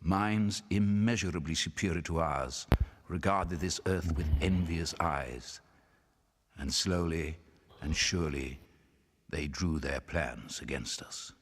minds immeasurably superior to ours regarded this earth with envious eyes. And slowly and surely, they drew their plans against us.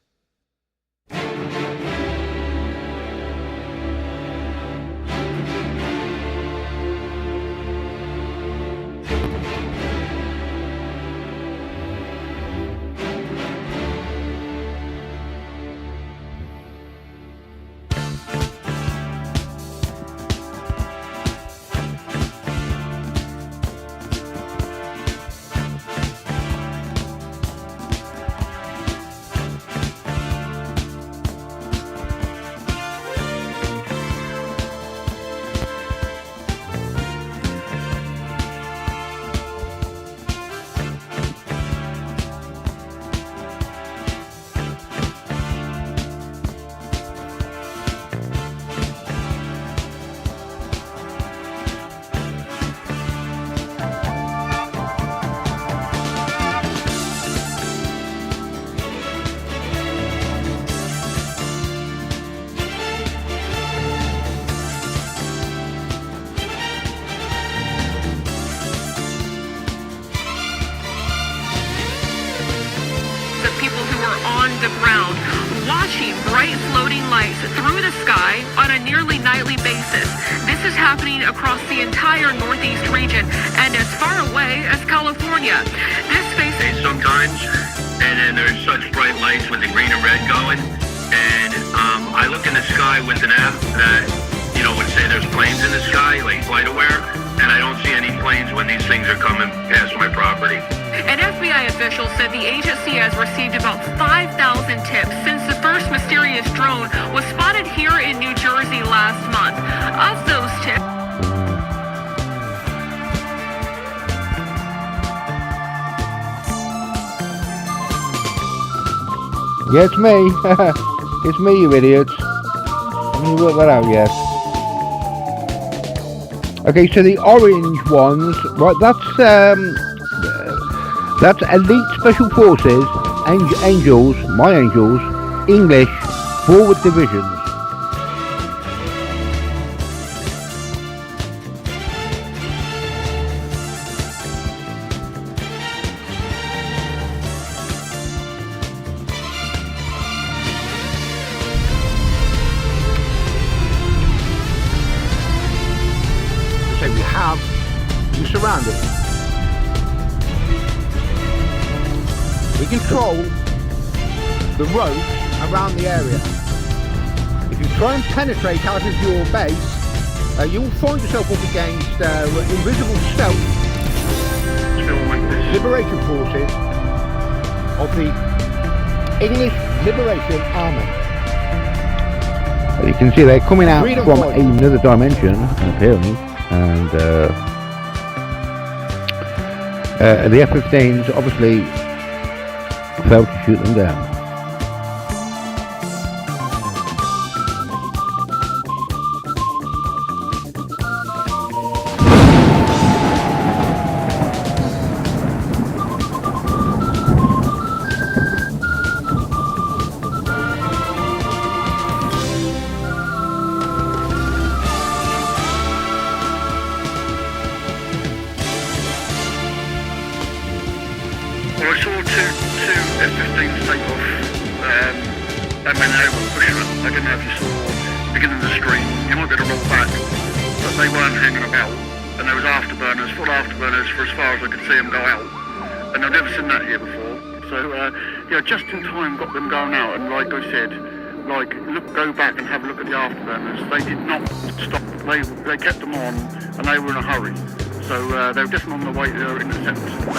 The ground, watching bright floating lights through the sky on a nearly nightly basis. This is happening across the entire Northeast region and as far away as California. This space is sometimes, and then there's such bright lights with the green and red going, and I look in the sky with an app that, you know, would say there's planes in the sky, like flight aware, and I don't see any planes when these things are coming past my property. An FBI official said the agency has received about 5,000 tips since the first mysterious drone was spotted here in New Jersey last month. Of those tips, yeah, it's me. It's me, you idiots. Haven't you worked that out yet? Okay, so the orange ones, right, that's Elite Special Forces, Angels, my Angels, English, Forward Divisions. So we surrounded. We control the roads around the area. If you try and penetrate out of your base, you will find yourself up against invisible stealth liberation forces of the English Liberation Army. You can see they're coming out from another dimension, apparently, and the F-15s obviously failed to shoot them down. Well, I saw two F-15s take off, and when they were pushing it, I didn't know if you saw the beginning of the stream. You might be able to roll back, but they weren't hanging about, and there was afterburners, full afterburners for as far as I could see them go out, and I've never seen that here before. So, yeah, just in time got them going out, and like I said, go back and have a look at the afterburners. They did not stop. They kept them on, and they were in a hurry. So they were definitely on the way to intercept or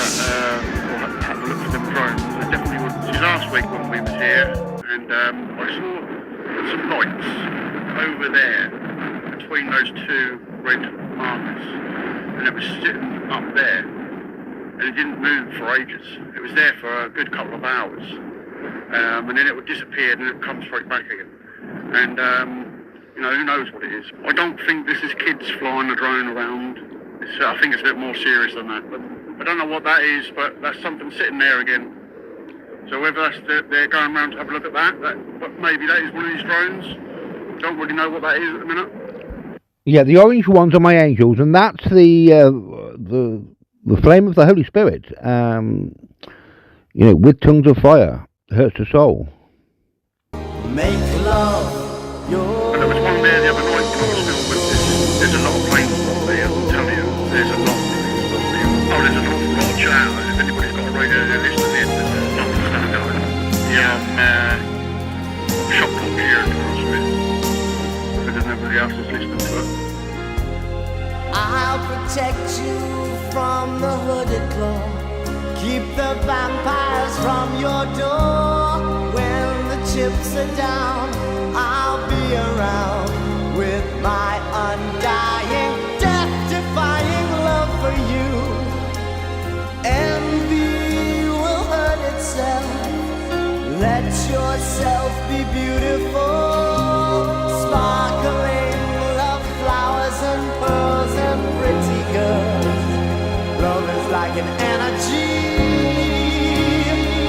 have a look for them drones. They definitely would. This was last week when we was here, and I saw some lights over there between those two red markers, and it was sitting up there, and it didn't move for ages. It was there for a good couple of hours, and then it would disappear, and it would come straight back again. And you know, who knows what it is? I don't think this is kids flying a drone around. I think it's a bit more serious than that, but I don't know what that is, but that's something sitting there again. So whether that's they're going around to have a look at that, but maybe that is one of these drones, Don't really know what that is at the minute. Yeah, the orange ones are my angels, and that's the flame of the Holy Spirit. With tongues of fire, hurts the soul. Make love your. And there was one there the other night when I was still with this. There's a lot of planes up there, I'll tell you. There's a lot. Oh, there's an awful lot of chatter. If anybody's got a radio, they're listening in. There's a lot of stuff going. Yeah, I'm shocked what we're hearing, to be honest with you. Because nobody else is listening to it. I'll protect you from the hooded claw. Keep the vampires from your door. When the chips are down, I'll be around with my undying, death-defying love for you. Envy will hurt itself. Let yourself be beautiful. Sparkling love flowers and pearls and pretty girls. Love is like an energy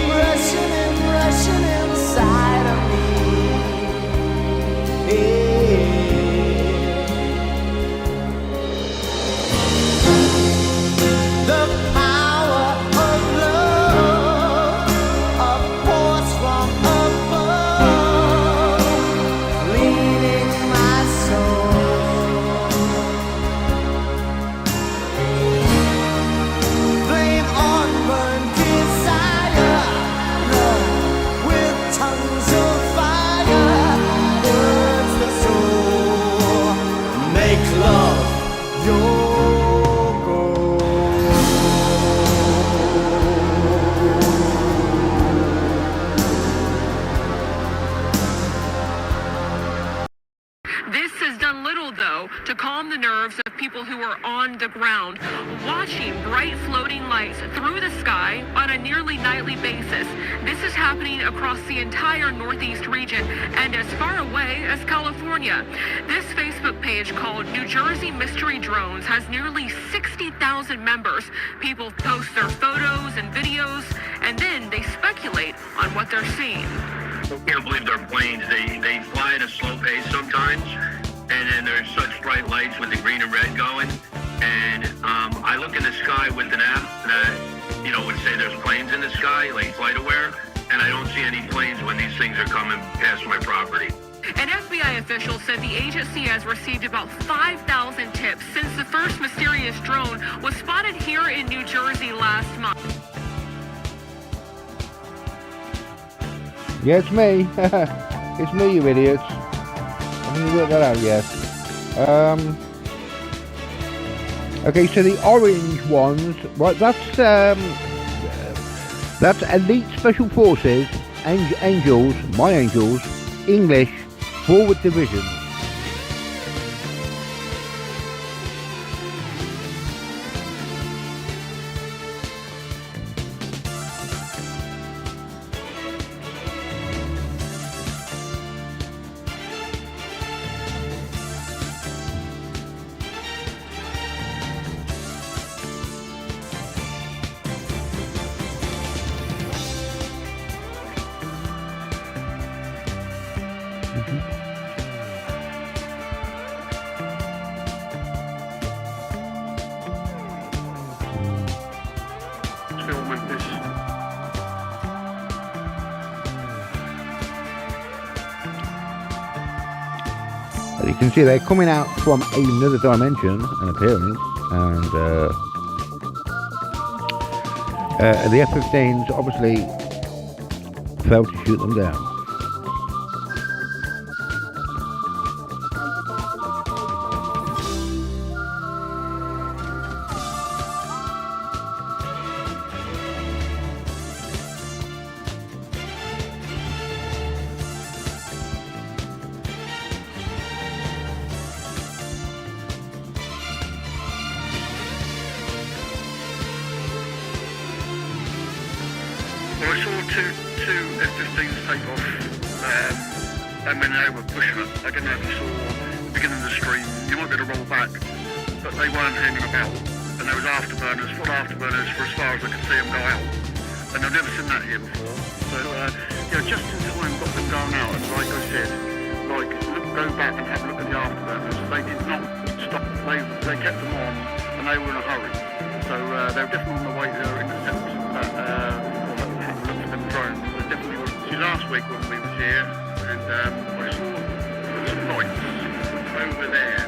rushing inside of me. The power of love, a force from above, leading my soul. Flame on burn desire, love with tongues of fire, burns the soul. Make love your This has done little, though, to calm the nerves of people who are on the ground, watching bright floating lights through the sky on a nearly nightly basis. This is happening across the entire Northeast region and as far away as California. This Facebook page called New Jersey Mystery Drones has nearly 60,000 members. People post their photos and videos, and then they speculate on what they're seeing. I can't believe they're planes. They fly at a slow pace sometimes, and then there's such bright lights with the green and red going. And I look in the sky with an app that, would say there's planes in the sky, like FlightAware, and I don't see any planes when these things are coming past my property. An FBI official said the agency has received about 5,000 tips since the first mysterious drone was spotted here in New Jersey last month. Yeah, it's me. It's me, you idiots. Haven't you worked that out yet? Okay, so the orange ones, right? That's Elite Special Forces, Angels, my Angels, English, Forward Division. Filming this. As you can see, they're coming out from another dimension and appearance, and the F-15s obviously failed to shoot them down. Well, I saw two F-15s take off, and when they were pushing it, I don't know if you saw the beginning of the stream, you might be able to roll back, but they weren't hanging about, and there was afterburners, full afterburners for as far as I could see them go out, and I've never seen that here before, so just in time got them going out, and like I said, like, go back and have a look at the afterburners. They did not stop. They kept them on, and they were in a hurry. So they were definitely on the way to intercept that, look for them drones. They definitely were. See, last week when we was here, and I saw some lights over there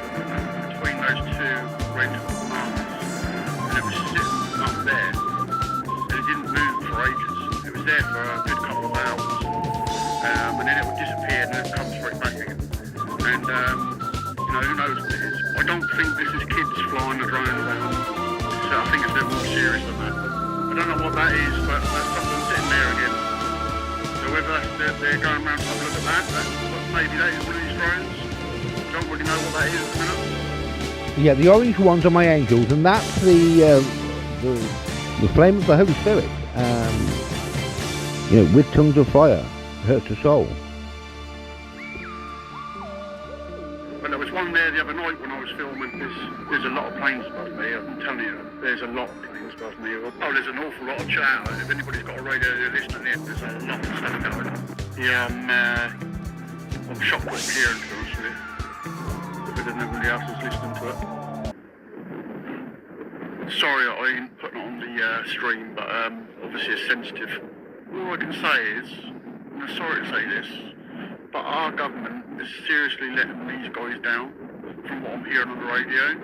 between those two red markers, and it was sitting up there, and it didn't move for ages. It was there for a good couple of hours, and then it would disappear, and then it would come straight back again. And you know, who knows what it is? I don't think this is kids flying the drone around. So I think it's a bit more serious than that. I don't know what that is, but that's something sitting there again. So whether they're going around to have a look at that, maybe that is one of these drones. Don't really know what that is at the minute. Yeah, the orange ones are my angels, and that's the flame of the Holy Spirit. You know, with tongues of fire, hurts the soul. But there was one there the other night when I was filming. There's a lot of planes above me. I'm telling you, there's a lot of planes above me. Oh, there's an awful lot of chatter. If anybody's got a radio they're listening in, there's a lot of stuff going on. Yeah, I'm shocked what I'm hearing, to be honest with you. Because nobody else is listening to it. Sorry that I didn't put it on the stream, but obviously it's sensitive. All I can say is, and I'm sorry to say this, but our government is seriously letting these guys down from what I'm hearing on the radio.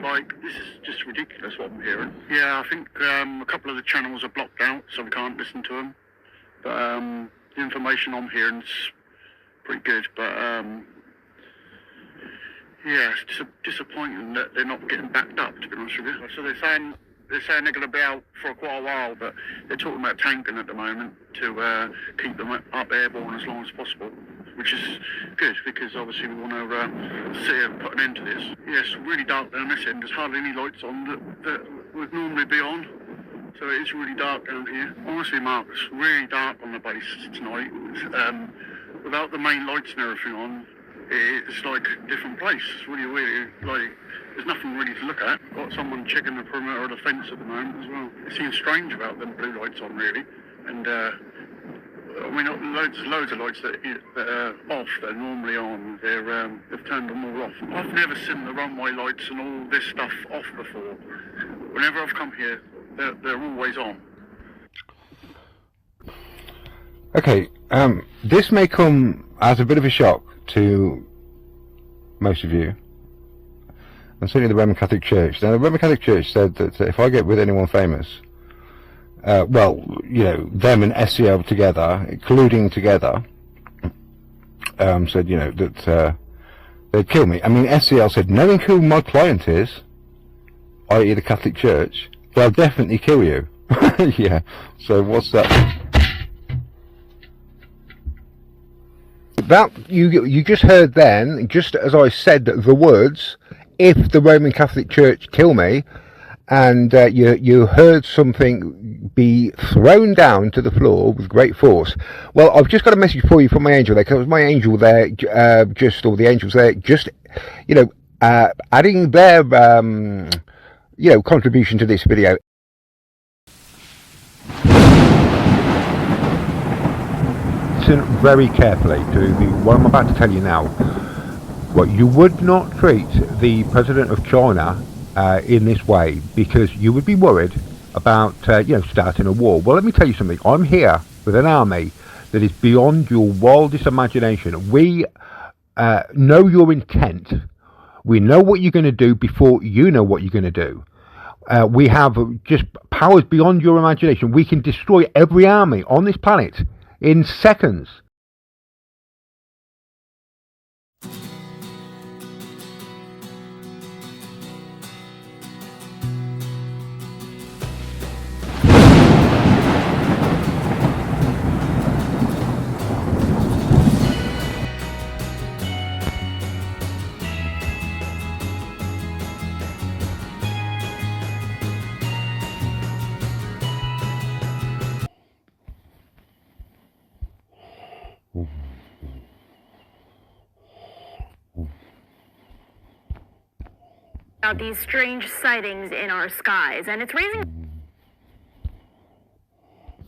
Like, this is just ridiculous what I'm hearing. Yeah, I think a couple of the channels are blocked out, so we can't listen to them. But the information I'm hearing is pretty good, but yeah, it's disappointing that they're not getting backed up, to be honest with you. So they're saying they're going to be out for quite a while, but they're talking about tanking at the moment to keep them up airborne as long as possible, which is good because obviously we want to see and put an end to this. Yeah, it's really dark down this end. There's hardly any lights on that would normally be on, so it is really dark down here. Honestly, Mark, it's really dark on the base tonight. Without the main lights and everything on, it's like a different place. It's really weird. Like, there's nothing really to look at. Got someone checking the perimeter of the fence at the moment as well. It seems strange about them blue lights on, really. And I mean, loads of lights that are off. They're normally on. They've turned them all off. I've never seen the runway lights and all this stuff off before. Whenever I've come here, they're always on. Okay, this may come as a bit of a shock to most of you, and certainly the Roman Catholic Church. Now, the Roman Catholic Church said that if I get with anyone famous, well, you know, them and SEL together, colluding together, said, you know, that they'd kill me. I mean, SEL said, knowing who my client is, i.e. the Catholic Church, they'll definitely kill you. Yeah, so what's that? That you just heard then, just as I said the words, if the Roman Catholic Church kill me, and you heard something be thrown down to the floor with great force. Well, I've just got a message for you from my angel there, because my angel there, or the angels there, just, you know, adding their, you know, contribution to this video. Listen very carefully to what I'm about to tell you now. Well, you would not treat the President of China in this way, because you would be worried about you know, starting a war. Well, let me tell you something. I'm here with an army that is beyond your wildest imagination. We know your intent. We know what you're going to do before you know what you're going to do. We have just powers beyond your imagination. We can destroy every army on this planet in seconds. About these strange sightings in our skies, and it's raising.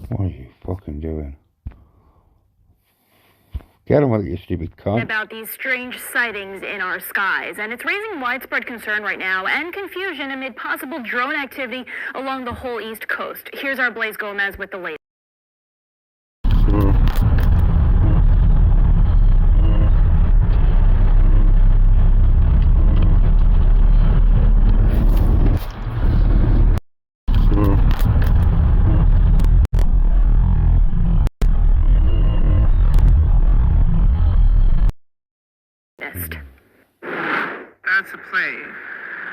What are you fucking doing? Get on with it, you stupid cunt. About these strange sightings in our skies, and it's raising widespread concern right now and confusion amid possible drone activity along the whole East Coast. Here's our Blaze Gomez with the latest. That's a plane.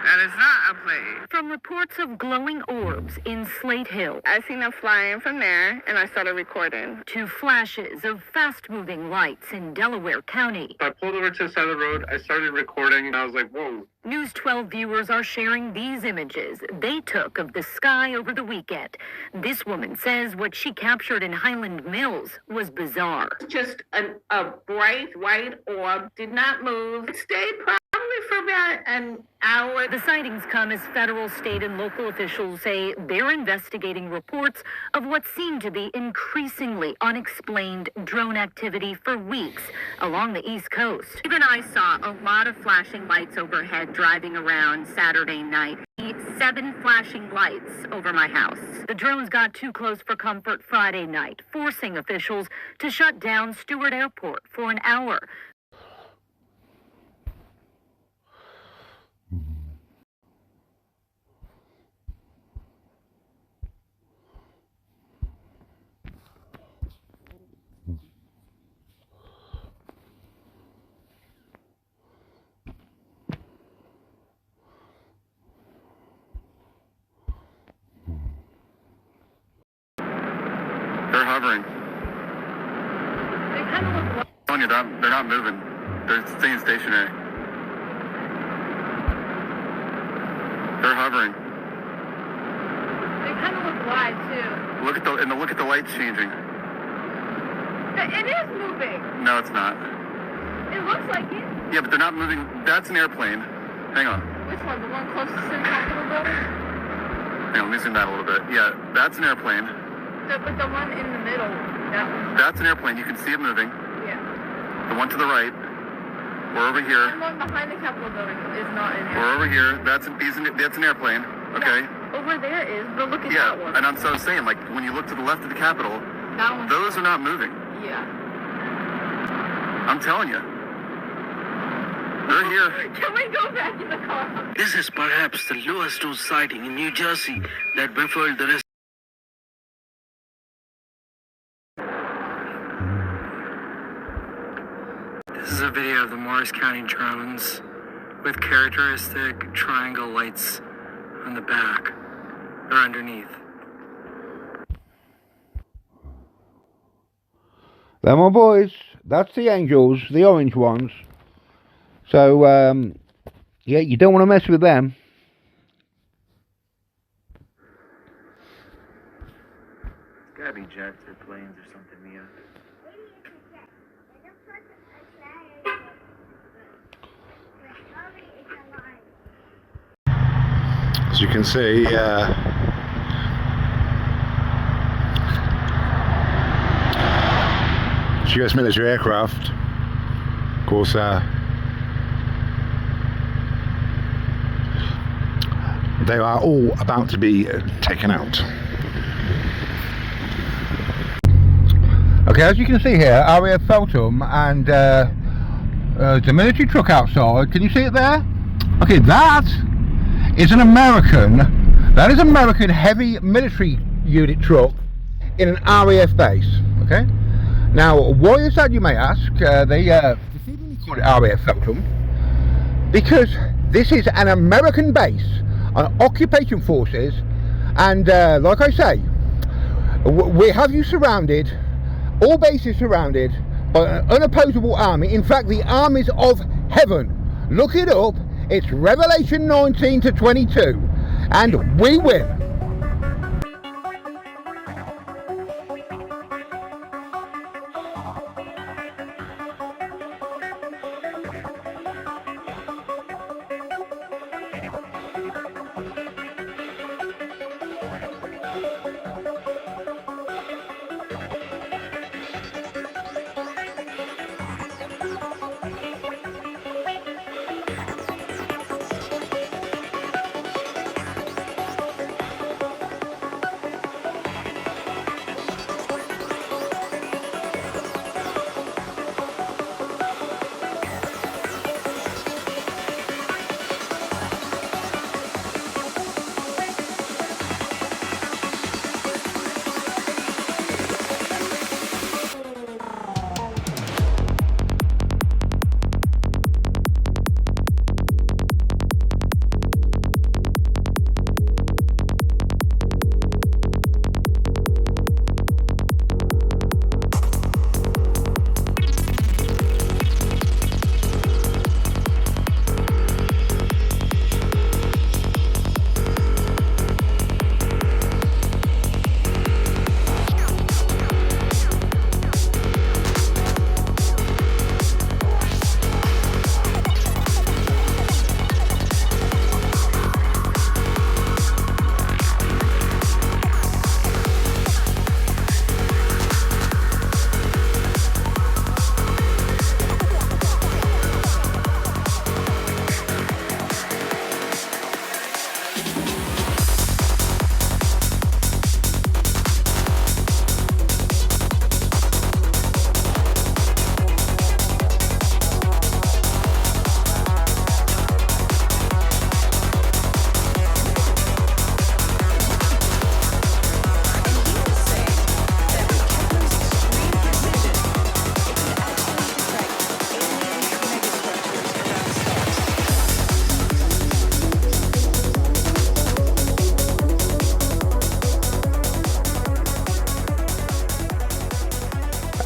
That is not a plane. From reports of glowing orbs in Slate Hill I seen them flying from there, and I started recording. to flashes of fast-moving lights in Delaware County. I pulled over to the side of the road, I started recording, and I was like, whoa. News 12 viewers are sharing these images they took of the sky over the weekend. This woman says what she captured in Highland Mills was bizarre. Just a bright white orb, did not move. It stayed probably for about an hour. The sightings come as federal, state, and local officials say they're investigating reports of what seemed to be increasingly unexplained drone activity for weeks along the East Coast. Even I saw a lot of flashing lights overhead driving around Saturday night. 7 flashing lights over my house. The drones got too close for comfort Friday night, forcing officials to shut down Stewart Airport for an hour. They're hovering. They kind of look. I'm telling you, they're not moving. They're staying stationary. They're hovering. They kind of look wide too. Look at the lights changing. It is moving. No, it's not. It looks like it. Yeah, but they're not moving. That's an airplane. Hang on. Which one? The one closest to the Capitol building? Hang on, let me zoom that a little bit. Yeah, that's an airplane. But the one in the middle, that one. That's an airplane. You can see it moving. Yeah. The one to the right. We're over here. The one behind the Capitol building is not in We're over here. That's an airplane. Okay. Yeah, over there is, but look at Yeah, that one. and so I was saying, like, when you look to the left of the Capitol, That one. those are not moving. Yeah. I'm telling you. They're here. Can we go back in the car? This is perhaps the lowest known sighting in New Jersey that baffled the rest. This is a video of the Morris County drones with characteristic triangle lights on the back or underneath. They're my boys. That's the angels, the orange ones. So, yeah, you don't want to mess with them. It's gotta be jets or planes or something, Mia. As you can see, it's US military aircraft. Of course, they are all about to be taken out. Okay, as you can see here, RAF Feltham and the military truck outside. Can you see it there? Okay, that is an American heavy military unit truck in an RAF base. Okay, now why is that, you may ask? They call it RAF Feltham because this is an American base on occupation forces, and like I say, we have you surrounded, all bases surrounded by an unopposable army. In fact, the armies of heaven. Look it up. It's Revelation 19 to 22, and we win.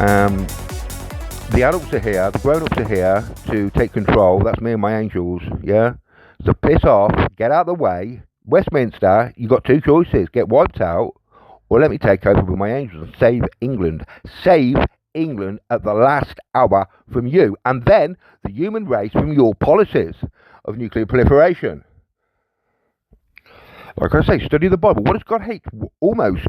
The adults are here, the grown-ups are here to take control. That's me and my angels, yeah? So piss off, get out of the way. Westminster, you got two choices. Get wiped out, or let me take over with my angels and save England. Save England at the last hour from you, and then the human race from your policies of nuclear proliferation. Like I say, study the Bible. What does God hate most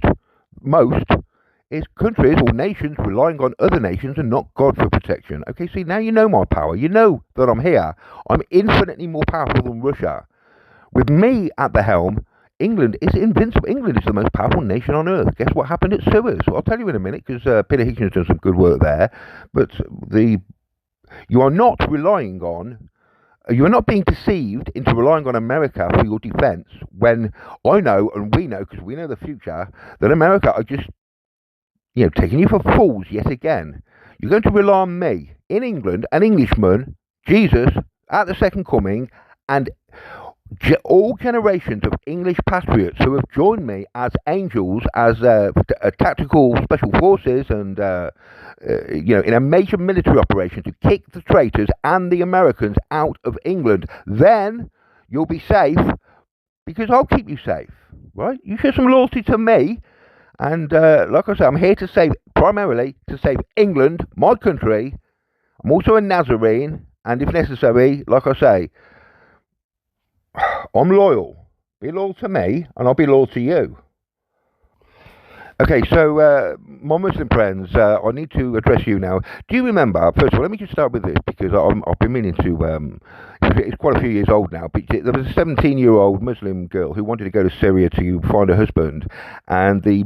is countries or nations relying on other nations and not God for protection. Okay, see, now you know my power. You know that I'm here. I'm infinitely more powerful than Russia. With me at the helm, England is invincible. England is the most powerful nation on earth. Guess what happened at Suez? Well, I'll tell you in a minute, because Peter Hitchens has done some good work there. But you are not being deceived into relying on America for your defense, when I know, and we know, because we know the future, that America are just, taking you for fools yet again. You're going to rely on me, in England, an Englishman, Jesus, at the second coming, and all generations of English patriots who have joined me as angels, as tactical special forces, and in a major military operation to kick the traitors and the Americans out of England. Then you'll be safe, because I'll keep you safe, right? You show some loyalty to me, and like I say, I'm here primarily to save England, my country. I'm also a Nazarene, and if necessary, like I say, I'm loyal. Be loyal to me, and I'll be loyal to you. Okay, so my Muslim friends, I need to address you now. Do you remember, first of all, let me just start with this, because I've been meaning to, it's quite a few years old now, but there was a 17-year-old Muslim girl who wanted to go to Syria to find her husband, and the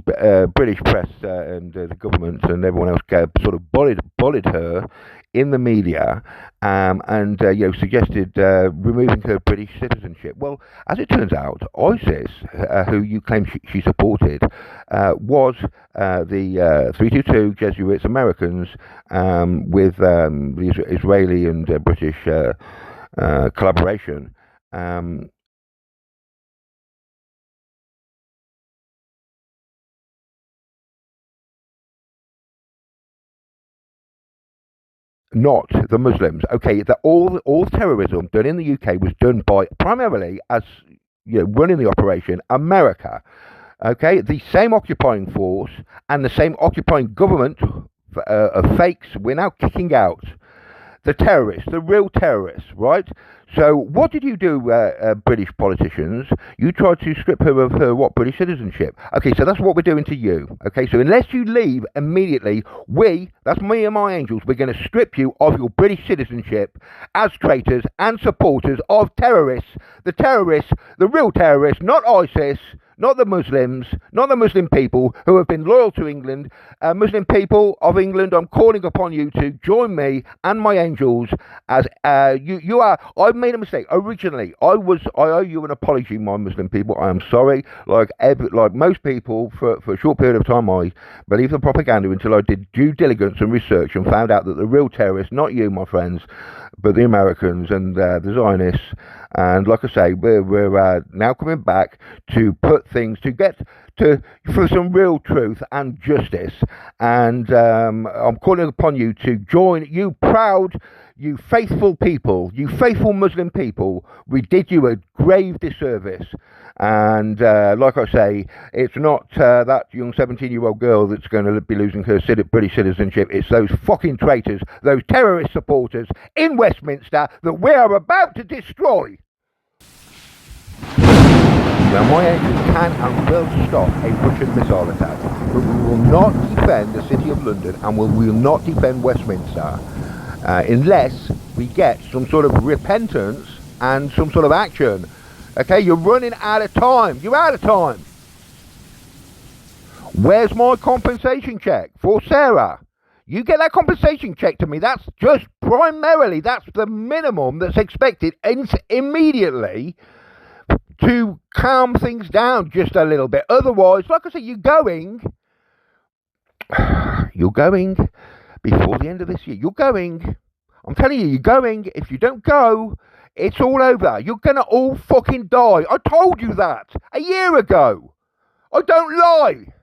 British press and the government and everyone else sort of bullied her in the media, and suggested removing her British citizenship. Well, as it turns out, ISIS, who you claim she supported, was the 322 Jesuits, Americans, with the Israeli and British collaboration. Not the Muslims. Okay, that all terrorism done in the UK was done by, primarily, as running the operation, America. Okay, the same occupying force and the same occupying government of fakes we're now kicking out. The terrorists, the real terrorists, right? So what did you do, British politicians? You tried to strip her of her, British citizenship. Okay, so that's what we're doing to you. Okay, so unless you leave immediately, that's me and my angels, we're going to strip you of your British citizenship as traitors and supporters of terrorists. The real terrorists, not ISIS, not the Muslims, not the Muslim people who have been loyal to England. Muslim people of England, I'm calling upon you to join me and my angels as you are. I've made a mistake. Originally, I owe you an apology, my Muslim people. I am sorry. Like most people, for a short period of time, I believed the propaganda until I did due diligence and research and found out that the real terrorists, not you, my friends, but the Americans and the Zionists. And like I say, we're now coming back to put things for some real truth and justice. And I'm calling upon you to join, you faithful people, you faithful Muslim people. We did you a grave disservice. And like I say, it's not that young 17-year-old girl that's going to be losing her British citizenship. It's those fucking traitors, those terrorist supporters in Westminster that we are about to destroy. Now, my angels can and will stop a Russian missile attack, but we will not defend the City of London, and we will not defend Westminster unless we get some sort of repentance and some sort of action. Okay, you're running out of time. You're out of time. Where's my compensation check for Sarah? You get that compensation check to me. That's just primarily, that's the minimum that's expected immediately to calm things down just a little bit. Otherwise, like I say, you're going before the end of this year. I'm telling you, you're going. If you don't go, it's all over. You're going to all fucking die. I told you that a year ago. I don't lie.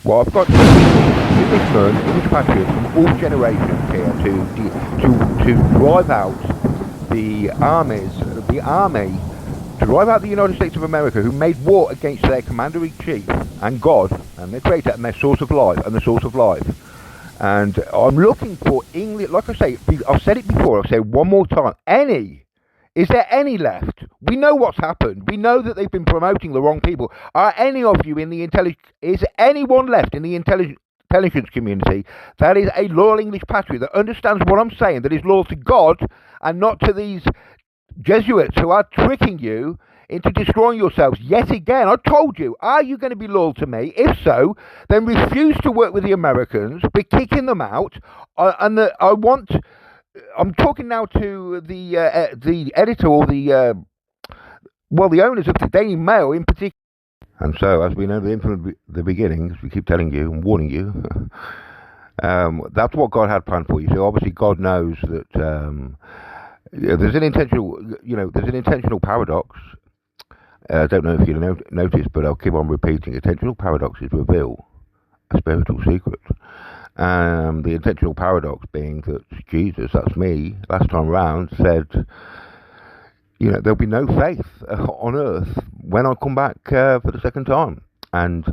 Well, I've got Englishmen, English patriots from all generations here to drive out the army, to drive out the United States of America, who made war against their commander-in-chief and God and their creator and their source of life and the source of life. And I'm looking for English, like I say, I've said it before, I'll say it one more time, is there any left? We know what's happened. We know that they've been promoting the wrong people. Are any of you in the is anyone left in the intelligence community that is a loyal English patriot, that understands what I'm saying, that is loyal to God and not to these Jesuits who are tricking you into destroying yourselves yet again? I told you, are you going to be loyal to me? If so, then refuse to work with the Americans. We're kicking them out. I'm talking now to the editor or the owners of the Daily Mail in particular. And so, as we know from the beginning, as we keep telling you and warning you, that's what God had planned for you. So obviously, God knows that there's an intentional paradox. I don't know if you noticed, but I'll keep on repeating. Intentional paradoxes reveal a spiritual secret. The intentional paradox being that Jesus, that's me, last time round, said, there'll be no faith on earth when I come back for the second time. And,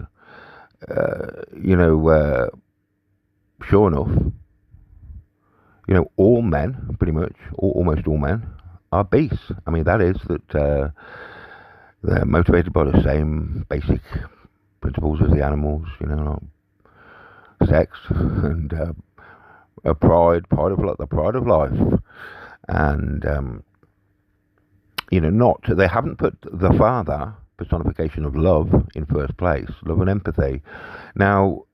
sure enough, all men, pretty much, almost all men, are beasts. I mean, that is that they're motivated by the same basic principles as the animals, sex and a pride of life, and they haven't put the Father, personification of love, in first place, love and empathy. Now,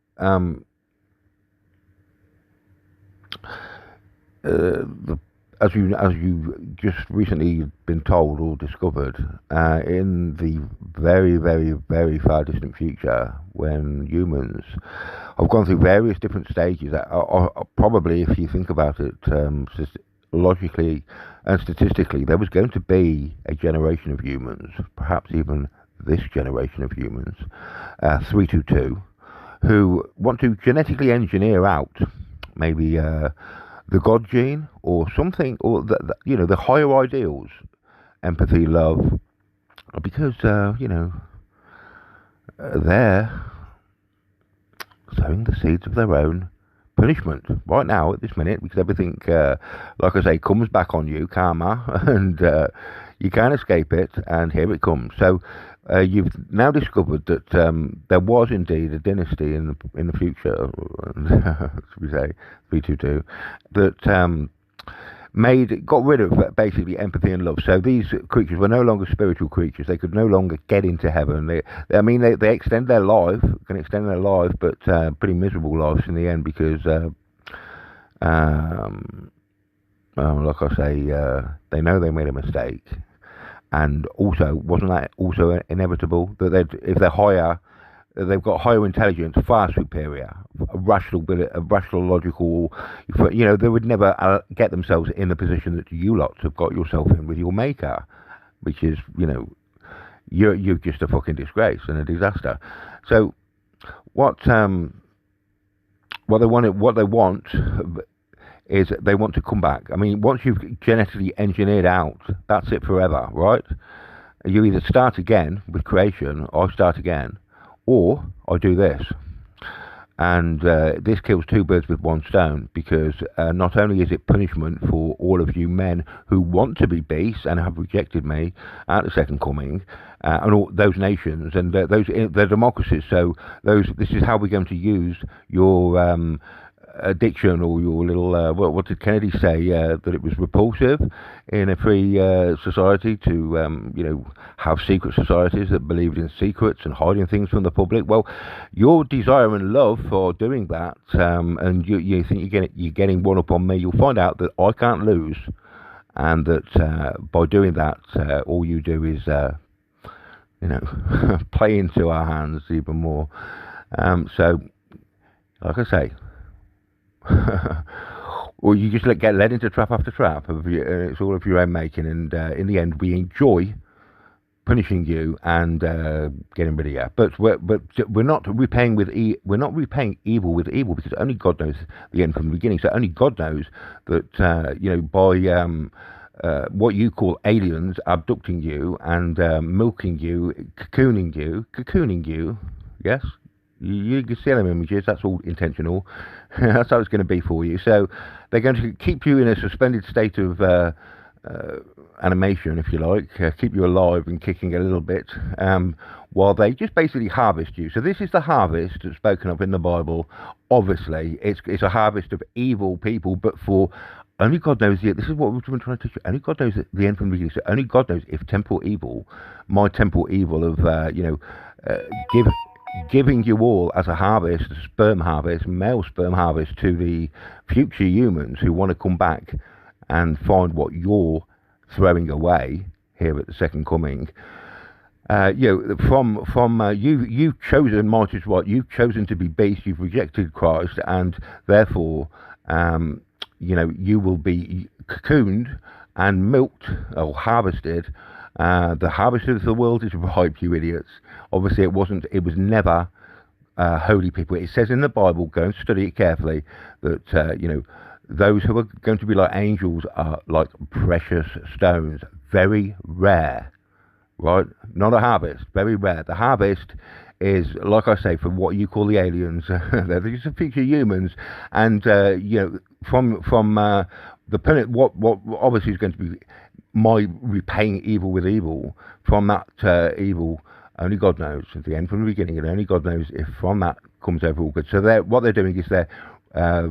as you just recently been told or discovered, in the very, very, very far distant future, when humans have gone through various different stages, probably, if you think about it, logically and statistically, there was going to be a generation of humans, perhaps even this generation of humans, 322, who want to genetically engineer out maybe the God gene or something, or the higher ideals, empathy, love, because they're sowing the seeds of their own punishment right now at this minute, because everything, like I say, comes back on you, karma, and you can't escape it, and here it comes. So you've now discovered that there was indeed a dynasty in the future, should we say 322, that got rid of basically empathy and love. So these creatures were no longer spiritual creatures. They could no longer get into heaven. They extend their life, but pretty miserable lives in the end, because like I say, they know they made a mistake. And also, wasn't that also inevitable that if they're higher, they've got higher intelligence, far superior, a rational, logical, they would never get themselves in the position that you lots have got yourself in with your maker, which is, you're just a fucking disgrace and a disaster. So, what they want is they want to come back. I mean, once you've genetically engineered out, that's it forever, right? You either start again with creation, or I start again, or I do this. And this kills two birds with one stone, because not only is it punishment for all of you men who want to be beasts and have rejected me at the second coming, and all those nations and they're democracies. So this is how we're going to use your addiction, or your little what did Kennedy say, that it was repulsive in a free society to have secret societies that believed in secrets and hiding things from the public. Well, your desire and love for doing that, and you think you're getting one up on me, you'll find out that I can't lose, and that by doing that, all you do is play into our hands even more. So like I say, or you just get led into trap after trap. It's all of your own making, and in the end, we enjoy punishing you and getting rid of you. But we're not repaying we're not repaying evil with evil, because only God knows the end from the beginning. So only God knows that by what you call aliens abducting you and milking you, cocooning you. Yes, you can see them images. That's all intentional. That's how it's going to be for you. So they're going to keep you in a suspended state of animation, if you like, keep you alive and kicking a little bit, while they just basically harvest you. So this is the harvest that's spoken of in the Bible. Obviously, it's a harvest of evil people, but for only God knows this is what we've been trying to teach you. Only God knows the end from the beginning. So only God knows if temporal evil, my temporal evil of giving you all as a harvest, a sperm harvest, male sperm harvest, to the future humans who want to come back and find what you're throwing away here at the second coming. You've chosen, might as well, you've chosen to be beast, you've rejected Christ, and therefore, you will be cocooned and milked or harvested. The harvest of the world is ripe, you idiots. Obviously, it was never holy people. It says in the Bible, go and study it carefully, that, those who are going to be like angels are like precious stones, very rare, right? Not a harvest, very rare. The harvest is, like I say, from what you call the aliens. They're just future humans, and from the planet, what obviously is going to be my repaying evil with evil. From that evil, only God knows at the end from the beginning, and only God knows if from that comes over all good. So what they're doing is they're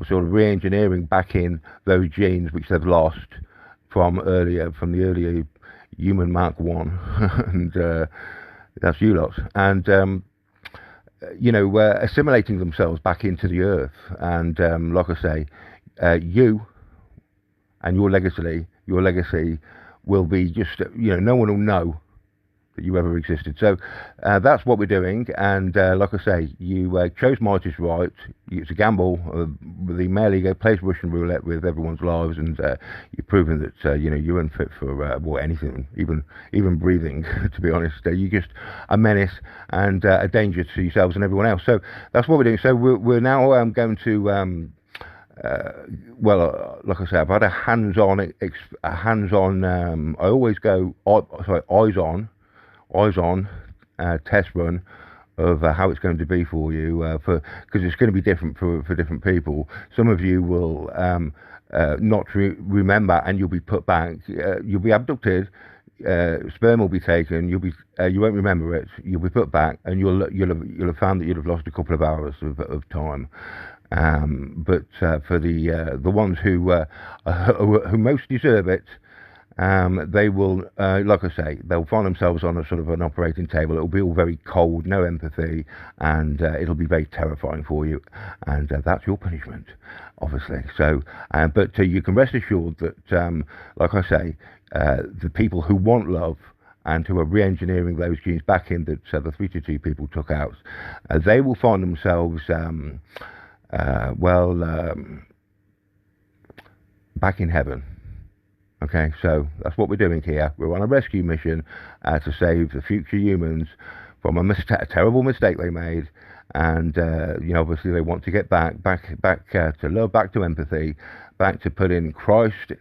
sort of re-engineering back in those genes which they've lost from the earlier human Mark 1, and that's you lot, and assimilating themselves back into the earth. And like I say, you and your legacy will be just, no one will know that you ever existed. So that's what we're doing. And like I say, you chose might is right. It's a gamble. The male ego plays Russian roulette with everyone's lives, and you've proven that you're unfit for anything, even breathing. To be honest, you're just a menace and a danger to yourselves and everyone else. So that's what we're doing. So we're now going to. Like I say, I've had a hands-on. I always go eyes on test run of how it's going to be for you, because it's going to be different for different people. Some of you will not remember, and you'll be put back. You'll be abducted. Sperm will be taken. You won't remember it. You'll be put back, and you'll have found that you'll have lost a couple of hours of time. But for the ones who most deserve it, they will, like I say, they'll find themselves on a sort of an operating table. It'll be all very cold, no empathy, and it'll be very terrifying for you. And that's your punishment, obviously. So, but you can rest assured that, like I say, the people who want love and who are re-engineering those genes back in that the 322 people took out, they will find themselves, back in heaven. Okay, so that's what we're doing here. We're on a rescue mission to save the future humans from a terrible mistake they made, and obviously they want to get back to love, back to empathy, back to putting Christ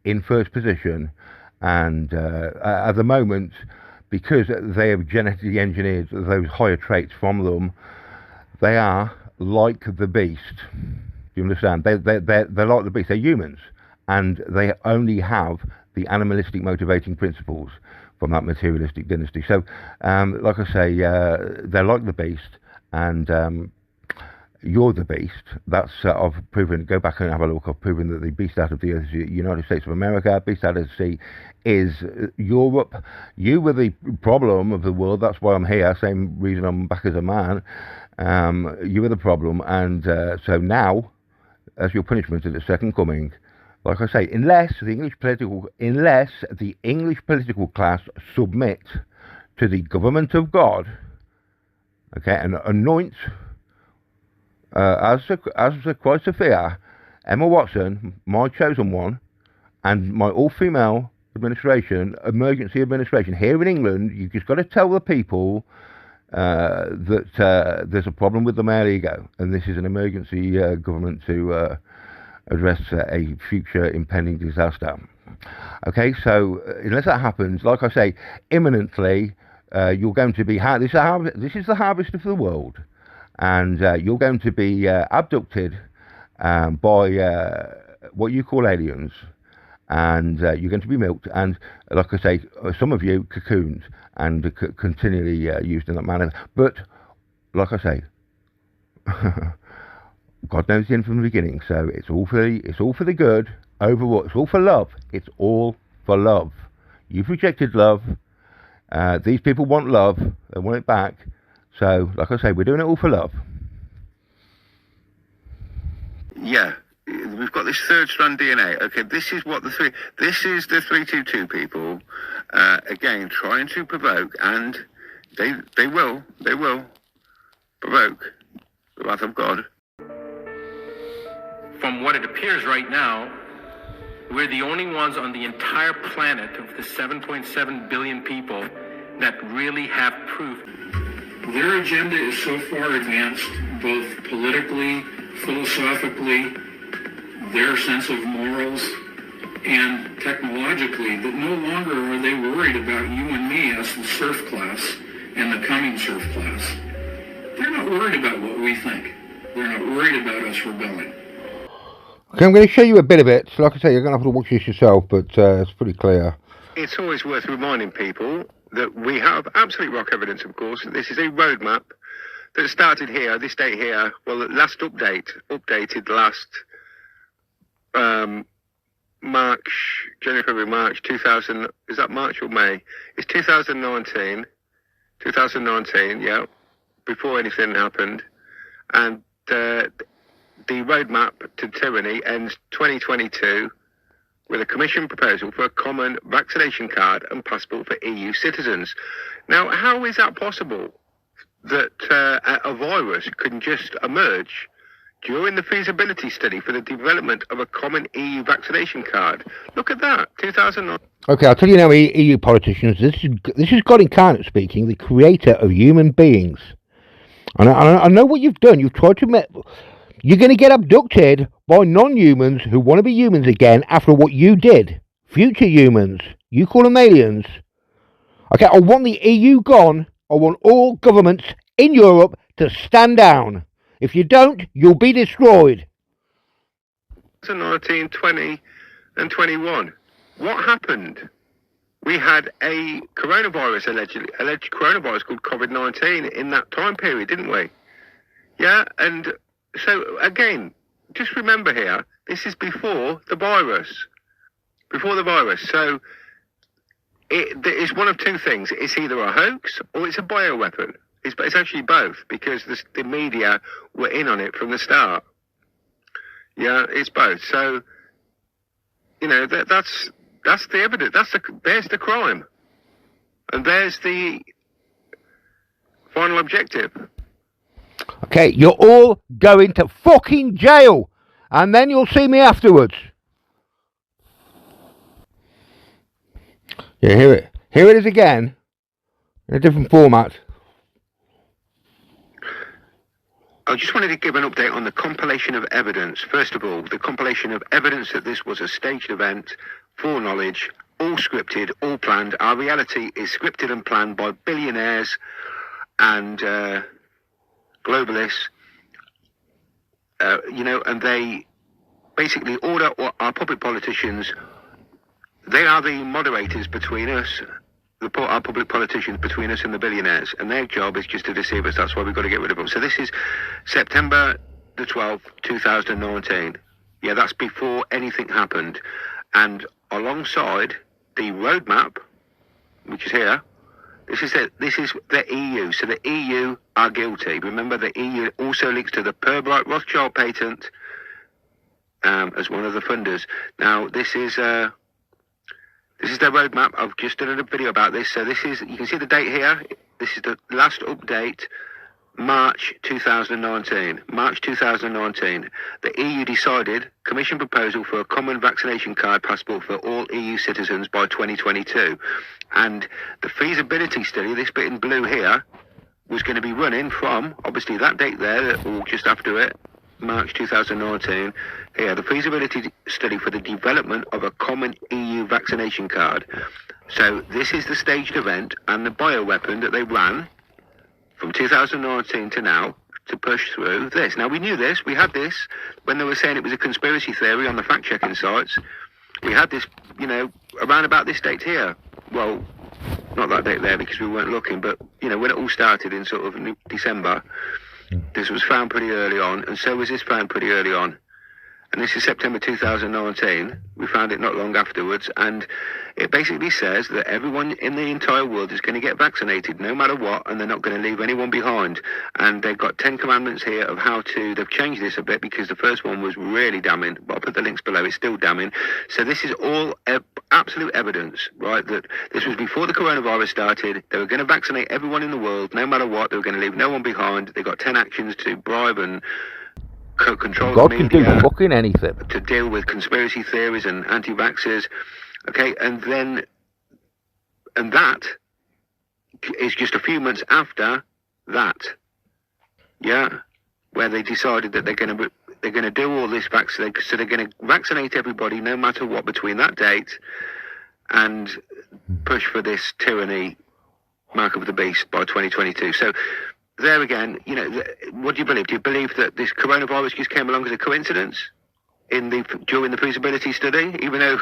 in first position. And at the moment, because they have genetically engineered those higher traits from them, they are like the beast. You understand? They're like the beast. They're humans, and they only have the animalistic motivating principles from that materialistic dynasty. So, like I say, they're like the beast, and you're the beast. That's I've proven. Go back and have a look. I've proven that the beast out of the earth is the United States of America. Beast out of the sea is Europe. You were the problem of the world. That's why I'm here. Same reason I'm back as a man. You were the problem, and so now, as your punishment at the second coming, like I say, unless the English political class submit to the government of God, okay, and anoint as the Christ Sophia, Emma Watson, my chosen one, and my all-female administration, emergency administration. Here in England, you've just got to tell the people that there's a problem with the male ego, and this is an emergency government to address a future impending disaster. Okay, so unless that happens, like I say, imminently, you're going to be this is the harvest of the world, and you're going to be abducted by what you call aliens, and you're going to be milked, and like I say, some of you cocooned and continually used in that manner. But like I say, God knows the end from the beginning, so it's all for the good. Overall, it's all for love. It's all for love. You've rejected love. These people want love. They want it back. So, like I say, we're doing it all for love. Yeah, we've got this third strand DNA. Okay, this is the 322 people, again, trying to provoke, and they will provoke the wrath of God. From what it appears right now, we're the only ones on the entire planet of the 7.7 billion people that really have proof. Their agenda is so far advanced, both politically, philosophically, their sense of morals, and technologically, that no longer are they worried about you and me as the serf class and the coming serf class. They're not worried about what we think. They're not worried about us rebelling. Okay, I'm going to show you a bit of it. So like I say, you're going to have to watch this yourself, but it's pretty clear. It's always worth reminding people that we have absolute rock evidence, of course. This is a roadmap that started here, this date here. Well, last updated last March, January, February, March 2000. Is that March or May? It's 2019. 2019, yeah, before anything happened. And the roadmap to tyranny ends 2022 with a commission proposal for a common vaccination card and passport for EU citizens. Now, how is that possible that a virus can just emerge during the feasibility study for the development of a common EU vaccination card? Look at that, 2009. Okay, I'll tell you now, EU politicians, this is God incarnate speaking, the creator of human beings. And I know what you've done. You've tried to... You're going to get abducted by non-humans who want to be humans again after what you did. Future humans. You call them aliens. Okay, I want the EU gone. I want all governments in Europe to stand down. If you don't, you'll be destroyed. 2019, 20 and 21. What happened? We had a coronavirus, alleged coronavirus called COVID-19 in that time period, didn't we? Yeah, and so again, just remember here, this is before the virus. Before the virus. So it's one of two things. It's either a hoax or it's a bioweapon. It's actually both, because the media were in on it from the start. Yeah, it's both. So, you know, that's the evidence. There's the crime. And there's the final objective. Okay, you're all going to fucking jail. And then you'll see me afterwards. Yeah, here it is again. In a different format. I just wanted to give an update on the compilation of evidence. First of all, the compilation of evidence that this was a staged event, foreknowledge, all scripted, all planned. Our reality is scripted and planned by billionaires and globalists, and they basically order our public politicians. They are the moderators between us, our public politicians between us and the billionaires, and their job is just to deceive us. That's why we've got to get rid of them. So this is September the 12th, 2019. Yeah, that's before anything happened. And alongside the roadmap, which is here, this is the EU. So the EU are guilty. Remember, the EU also links to the Pirbright Rothschild patent as one of the funders. Now, this is their roadmap. I've just done a video about this. So you can see the date here. This is the last update March 2019. March 2019. The EU decided, Commission proposal for a common vaccination card passport for all EU citizens by 2022. And the feasibility study, this bit in blue here, was going to be running from, obviously, that date there, or just after it, March 2019. Here, the feasibility study for the development of a common EU vaccination card. So this is the staged event and the bioweapon that they ran from 2019 to now to push through this. Now, we knew this. We had this when they were saying it was a conspiracy theory on the fact-checking sites. We had this, you know, around about this date here. Well, not that date there because we weren't looking, but, you know, when it all started in sort of December, this was found pretty early on, and so was this found pretty early on. And this is September 2019. We found it not long afterwards, and it basically says that everyone in the entire world is going to get vaccinated no matter what, and they're not going to leave anyone behind. And they've got 10 commandments here of how to, they've changed this a bit because the first one was really damning, but I'll put the links below, it's still damning. So this is all absolute evidence, right, that this was before the coronavirus started. They were going to vaccinate everyone in the world no matter what. They were going to leave no one behind. They got 10 actions to bribe and control God the can media, do fucking anything. to deal with conspiracy theories and anti-vaxxers. Okay, and that is just a few months after that, yeah, where they decided that they're going to do all this vaccine. So they're going to vaccinate everybody no matter what between that date and push for this tyranny, mark of the beast, by 2022. So there again, you know, what do you believe? Do you believe that this coronavirus just came along as a coincidence during the feasibility study, even though,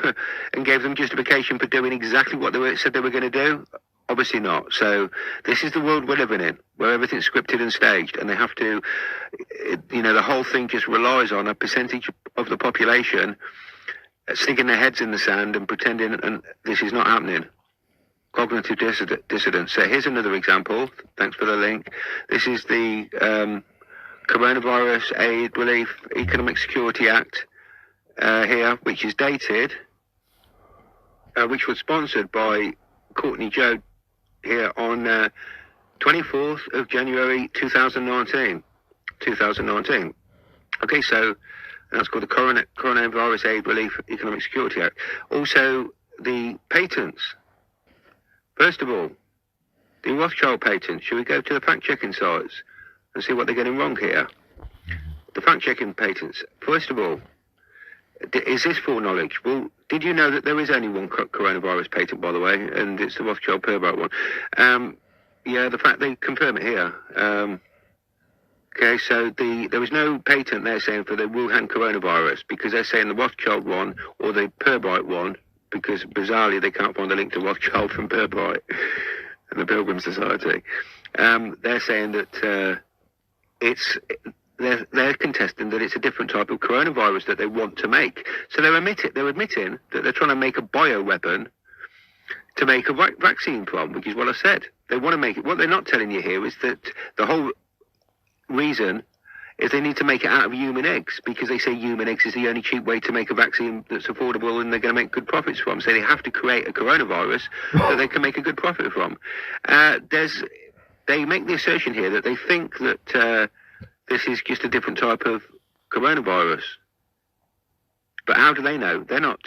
and gave them justification for doing exactly what they said they were going to do? Obviously not. So this is the world we're living in, where everything's scripted and staged, and they have to, you know, the whole thing just relies on a percentage of the population sticking their heads in the sand and pretending and this is not happening. Cognitive dissidence. So here's another example. Thanks for the link. This is the Coronavirus Aid Relief Economic Security Act here, which is dated, which was sponsored by Courtney Joe here on 24th of January 2019. Okay, so that's called the Coronavirus Aid Relief Economic Security Act. Also, the patents. First of all, the Rothschild patent. Should we go to the fact-checking sites and see what they're getting wrong here? The fact-checking patents. First of all, is this foreknowledge? Well, did you know that there is only one coronavirus patent, by the way, and it's the Rothschild Purbright one? Yeah, the fact they confirm it here. Okay, so there was no patent they're saying for the Wuhan coronavirus because they're saying the Rothschild one or the Purbright one, because bizarrely they can't find a link to Rothschild from Purbright and the Pilgrim Society. They're saying that they're contesting that it's a different type of coronavirus that they want to make. So they're admitting that they're trying to make a bioweapon to make a vaccine from, which is what I said. They want to make it. What they're not telling you here is that the whole reason is they need to make it out of human eggs, because they say human eggs is the only cheap way to make a vaccine that's affordable and they're going to make good profits from. So they have to create a coronavirus that they can make a good profit from. They make the assertion here that they think that this is just a different type of coronavirus. But how do they know? They're not,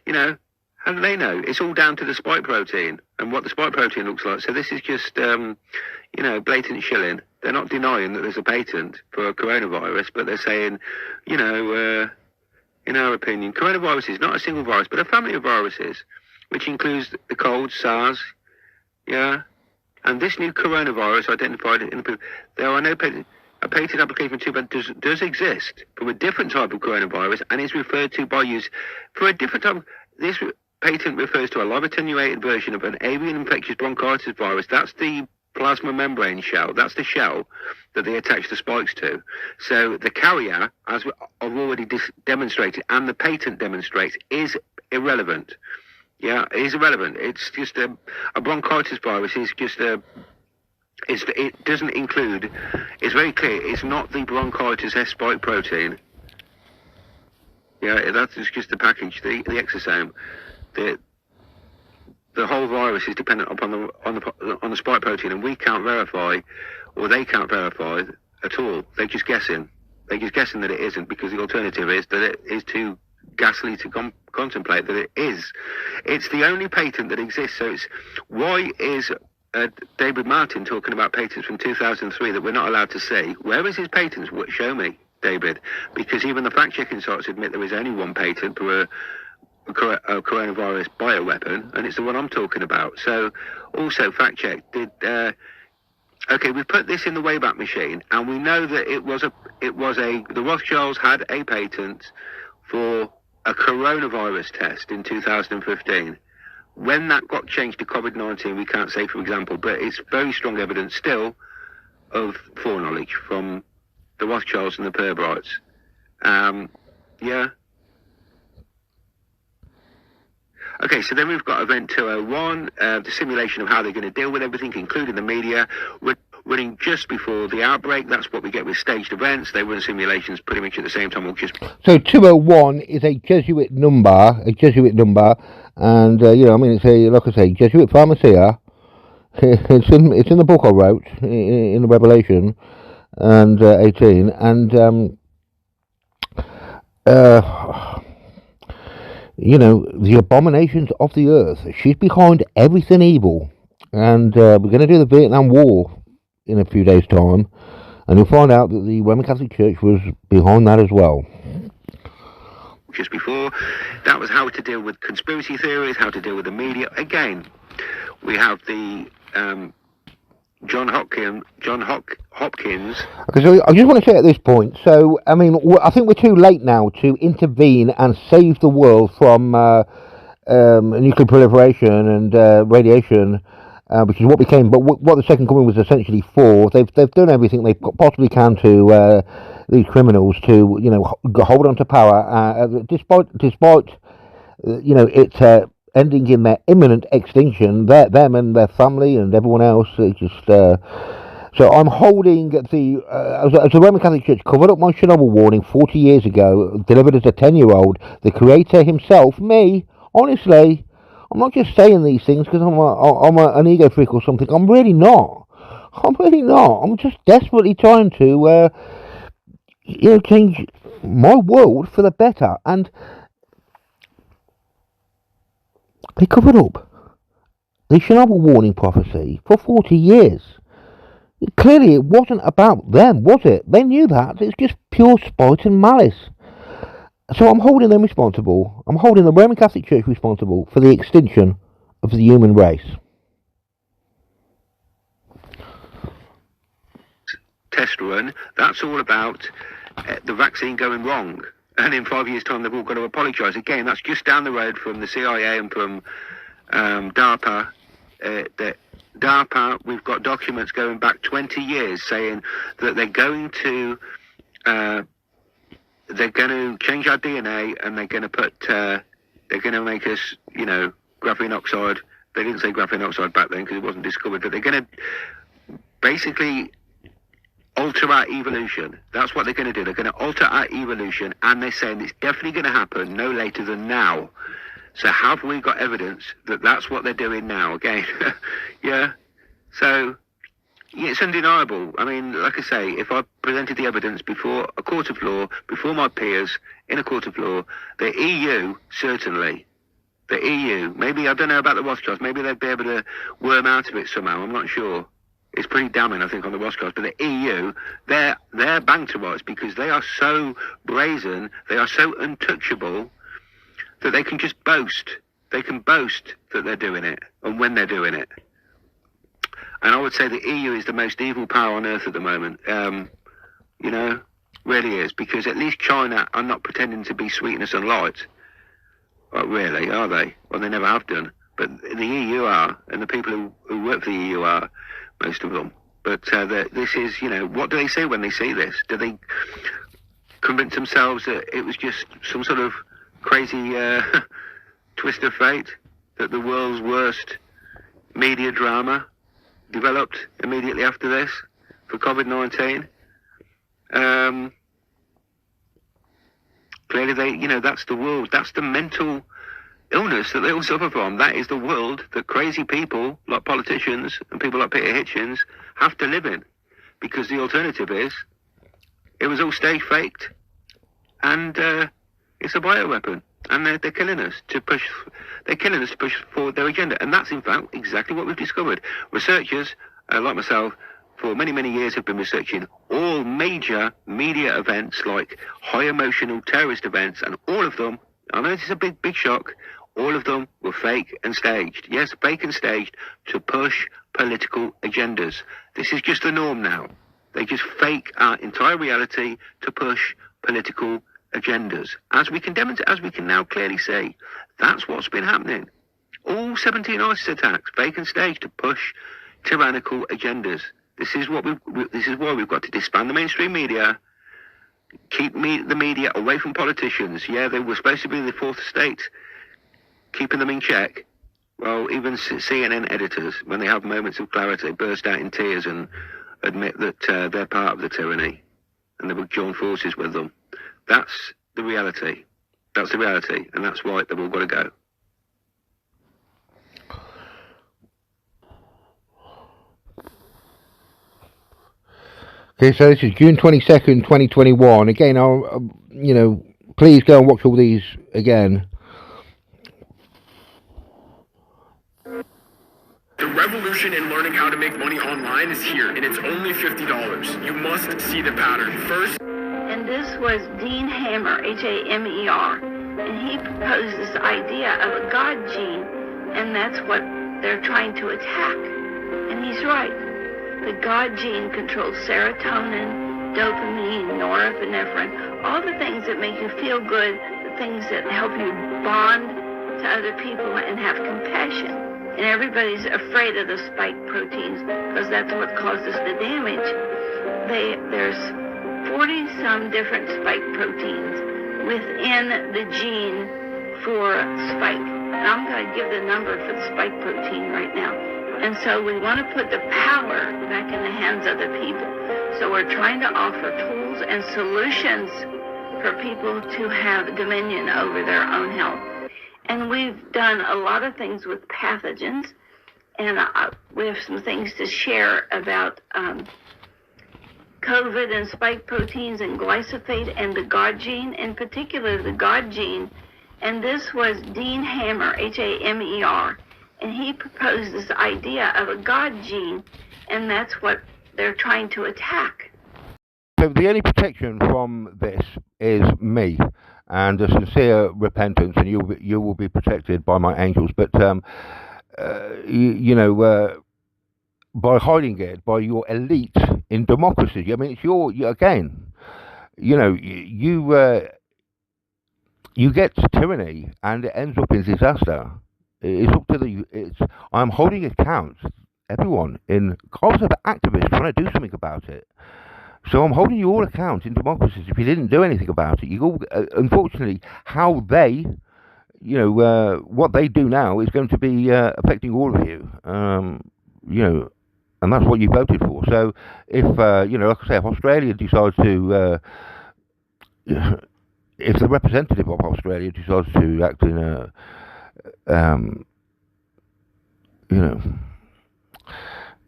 you know, how do they know? It's all down to the spike protein and what the spike protein looks like. So this is just, you know, blatant shilling. They're not denying that there's a patent for a coronavirus, but they're saying, you know, in our opinion, coronavirus is not a single virus, but a family of viruses, which includes the cold, SARS, yeah. And this new coronavirus identified in the, there are no patent. A patent application does exist for a different type of coronavirus and is referred to by use for a different type. This patent refers to a live attenuated version of an avian infectious bronchitis virus. That's the plasma membrane shell. That's the shell that they attach the spikes to. So the carrier, as I've already demonstrated, and the patent demonstrates, is irrelevant. Yeah, it is irrelevant. It's just a bronchitis virus is just a... it doesn't include, it's very clear, it's not the bronchitis S spike protein. Yeah, that is just the package, the exosome. the whole virus is dependent upon the spike protein, and we can't verify, or they can't verify at all. They're just guessing. They're just guessing that it isn't, because the alternative is that it is too ghastly to contemplate that it is. It's the only patent that exists. So it's why is David Martin talking about patents from 2003 that we're not allowed to see? Where is his patents? Show me, David, because even the fact-checking sites admit there is only one patent for a coronavirus bioweapon, and it's the one I'm talking about. So, also fact check. Okay, we put this in the Wayback Machine, and we know that the Rothschilds had a patent for a coronavirus test in 2015. When that got changed to COVID-19, we can't say, for example, but it's very strong evidence still of foreknowledge from the Rothschilds and the Purbrights. Yeah. Okay, so then we've got Event 201, the simulation of how they're going to deal with everything, including the media. We're running just before the outbreak. That's what we get with staged events. They run simulations pretty much at the same time. So 201 is a Jesuit number, and it's a, like I say, Jesuit pharmacia. It's in the book I wrote in the Revelation and 18, and the abominations of the earth. She's behind everything evil. And we're going to do the Vietnam War in a few days' time. And you'll find out that the Roman Catholic Church was behind that as well. Just before, that was how to deal with conspiracy theories, how to deal with the media. Again, we have the John Hopkins. Okay, so I just want to say at this point, so, I mean, I think we're too late now to intervene and save the world from nuclear proliferation and radiation, which is what became, but what the Second Coming was essentially for. They've done everything they possibly can to these criminals to, hold on to power, despite it ending in their imminent extinction. Them and their family and everyone else. It's just. So I'm holding as the Roman Catholic Church covered up my Chernobyl warning 40 years ago, delivered as a 10-year-old. The Creator himself, me, honestly, I'm not just saying these things because I'm an ego freak or something. I'm really not. I'm just desperately trying to, change my world for the better. And they covered up the Chernobyl warning prophecy for 40 years. Clearly, it wasn't about them, was it? They knew that. It's just pure spite and malice. So I'm holding them responsible. I'm holding the Roman Catholic Church responsible for the extinction of the human race. Test run, that's all about the vaccine going wrong. And in 5 years' time, they've all got to apologise. Again, that's just down the road from the CIA and from DARPA. DARPA, we've got documents going back 20 years saying that they're going to change our DNA, and they're going to make us, graphene oxide. They didn't say graphene oxide back then because it wasn't discovered, but they're going to basically alter our evolution. That's what they're going to do. They're going to alter our evolution, and they're saying it's definitely going to happen no later than now. So have we got evidence that that's what they're doing now? Again, yeah. So yeah, it's undeniable. I mean, like I say, if I presented the evidence before a court of law, before my peers in a court of law, the EU, certainly, the EU, maybe, I don't know about the Rothschilds, maybe they'd be able to worm out of it somehow, I'm not sure. It's pretty damning, I think, on the Rothschilds. But the EU, they're bang to rights because they are so brazen, they are so untouchable, that they can just boast. They can boast that they're doing it and when they're doing it. And I would say the EU is the most evil power on earth at the moment. Really is. Because at least China are not pretending to be sweetness and light. Well, really, are they? Well, they never have done. But the EU are, and the people who work for the EU are, most of them. But this is, what do they say when they see this? Do they convince themselves that it was just some sort of crazy twist of fate, that the world's worst media drama developed immediately after this for COVID-19? Clearly, that's the world. That's the mental illness that they all suffer from. That is the world that crazy people like politicians and people like Peter Hitchens have to live in, because the alternative is it was all stage faked, and it's a bioweapon, and they're killing us to push. They're killing us to push forward their agenda, and that's in fact exactly what we've discovered. Researchers like myself, for many, many years, have been researching all major media events, like high emotional terrorist events, and all of them, I know this is a big shock, all of them were fake and staged. Yes, fake and staged to push political agendas. This is just the norm now. They just fake our entire reality to push political agendas. As we can demonstrate, as we can now clearly see, that's what's been happening. All 17 ISIS attacks, fake and staged to push tyrannical agendas. This is what this is why we've got to disband the mainstream media, keep the media away from politicians. Yeah, they were supposed to be the fourth estate, keeping them in check. Well, even CNN editors, when they have moments of clarity, burst out in tears and admit that they're part of the tyranny, and they would join forces with them. That's the reality. That's the reality, and that's why they've all got to go. Okay, so this is June 22nd, 2021. Again, I'll, please go and watch all these again. The revolution in learning how to make money online is here, and it's only $50. You must see the pattern. First. And this was Dean Hamer, Hamer, and he proposed this idea of a God gene, and that's what they're trying to attack. And he's right. The God gene controls serotonin, dopamine, norepinephrine, all the things that make you feel good, the things that help you bond to other people and have compassion. And everybody's afraid of the spike proteins because that's what causes the damage. There's 40-some different spike proteins within the gene for spike. And I'm going to give the number for the spike protein right now. And so we want to put the power back in the hands of the people. So we're trying to offer tools and solutions for people to have dominion over their own health. And we've done a lot of things with pathogens, and we have some things to share about COVID and spike proteins and glyphosate and the God gene, in particular the God gene. And this was Dean Hamer, Hamer, and he proposed this idea of a God gene, and that's what they're trying to attack. So the only protection from this is me, and a sincere repentance, and you will be protected by my angels. But by hiding it, by your elite in democracy. I mean, it's again. You get tyranny, and it ends up in disaster. It's up to I'm holding account, everyone, I was an activist trying to do something about it. So I'm holding you all account in democracies. If you didn't do anything about it, unfortunately, how they, what they do now is going to be affecting all of you, and that's what you voted for. So if, like I say, if Australia decides to, if the representative of Australia decides to act in a,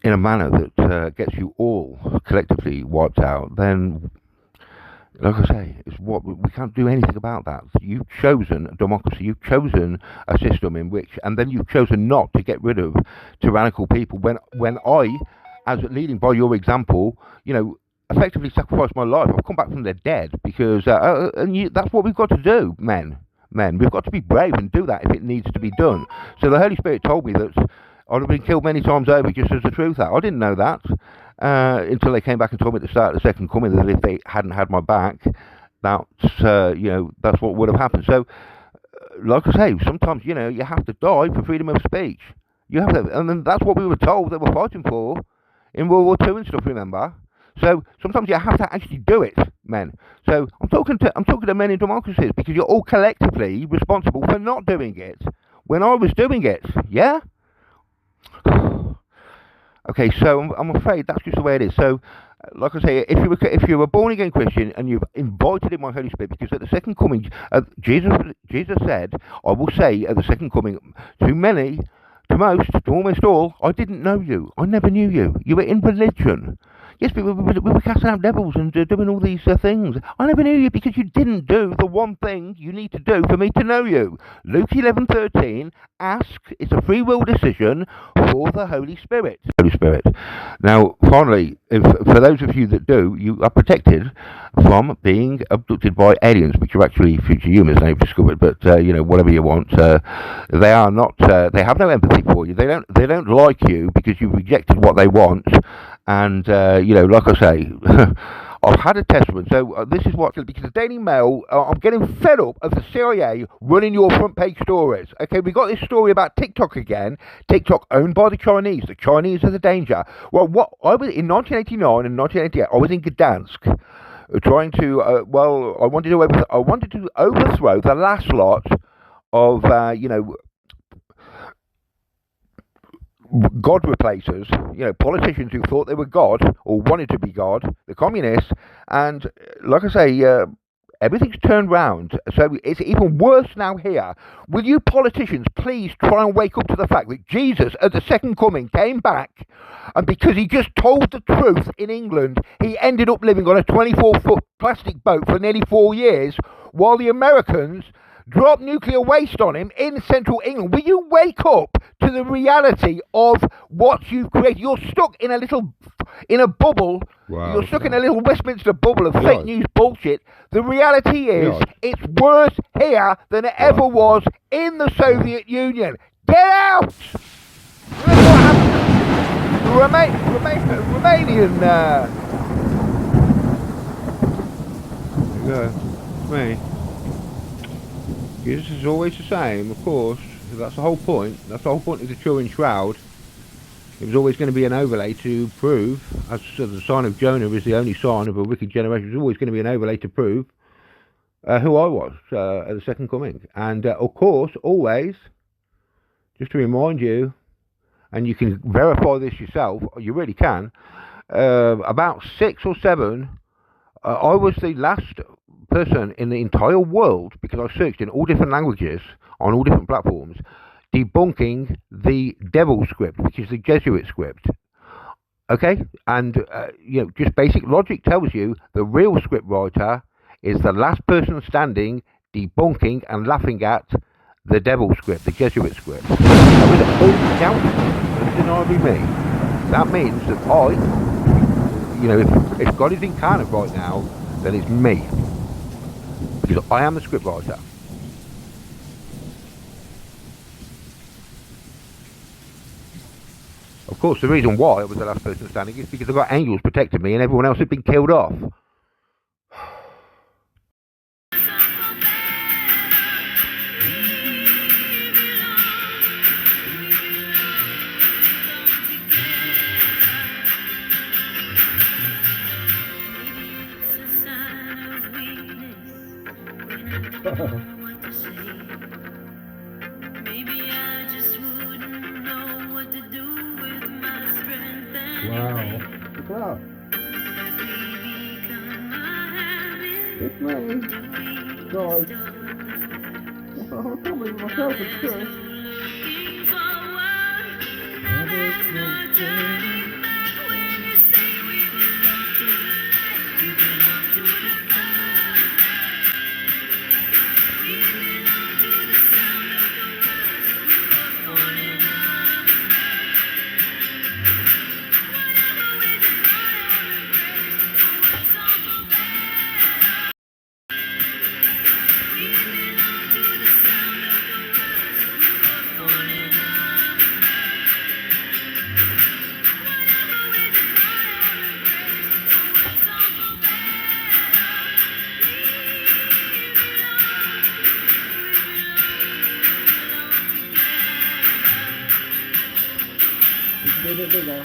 in a manner that gets you all collectively wiped out, then, like I say, we can't do anything about that. You've chosen a democracy, you've chosen a system in which, and then you've chosen not to get rid of tyrannical people. When I, as leading by your example, effectively sacrificed my life, I've come back from the dead because, that's what we've got to do, men. We've got to be brave and do that if it needs to be done. So the Holy Spirit told me that I'd have been killed many times over just as the truth out. I didn't know that until they came back and told me at the start of the second coming that if they hadn't had my back, that's what would have happened. So, like I say, sometimes you have to die for freedom of speech. You have to, and then that's what we were told that we're fighting for in World War II and stuff. Remember? So sometimes you have to actually do it, men. So I'm talking to men in democracies because you're all collectively responsible for not doing it when I was doing it. Yeah. Okay, so I'm afraid that's just the way it is. So like I say, if you're a born again Christian and you've invited in my Holy Spirit, because at the second coming, Jesus said, "I will say at the second coming, to many, to most, to almost all, I didn't know you. I never knew you. You were in religion." Yes, we were casting out devils and doing all these things. I never knew you because you didn't do the one thing you need to do for me to know you. Luke 11:13. Ask. It's a free will decision for the Holy Spirit. Holy Spirit. Now, finally, for those of you that do, you are protected from being abducted by aliens, which are actually future humans. They've discovered, but whatever you want, they are not. They have no empathy for you. They don't like you because you've rejected what they want. And, like I say, I've had a testament. So this is what, because the Daily Mail, I'm getting fed up of the CIA running your front page stories. Okay, we got this story about TikTok again. TikTok owned by the Chinese. The Chinese are the danger. Well, I was in 1989 and 1988, I was in Gdansk. Trying to, I wanted to overthrow the last lot of, God replacers, politicians who thought they were God or wanted to be God, the communists, and like I say, everything's turned round. So it's even worse now here. Will you politicians please try and wake up to the fact that Jesus at the second coming came back, and because he just told the truth in England, he ended up living on a 24-foot plastic boat for nearly 4 years, while the Americans drop nuclear waste on him in central England. Will you wake up to the reality of what you've created? You're stuck in a bubble. Wow. You're stuck in a little Westminster bubble of fake news bullshit. The reality is, it's worse here than it ever was in the Soviet Union. Get out! Remember what happened to the Romanian... me. Jesus is always the same, of course. That's the whole point. That's the whole point of the Turin Shroud. It was always going to be an overlay to prove, as the sign of Jonah is the only sign of a wicked generation, it was always going to be an overlay to prove who I was at the second coming. And, of course, always, just to remind you, and you can verify this yourself, you really can, about 6 or 7, I was the last person in the entire world, because I searched in all different languages on all different platforms, debunking the devil script, which is the Jesuit script. Okay, and just basic logic tells you the real script writer is the last person standing, debunking and laughing at the devil script, the Jesuit script. And with undeniably me, that means that if God is incarnate right now, then it's me. Because I am the scriptwriter. Of course, the reason why I was the last person standing is because I got angels protecting me and everyone else had been killed off. Wow. It's me. God. I'm coming myself at church. Bigger.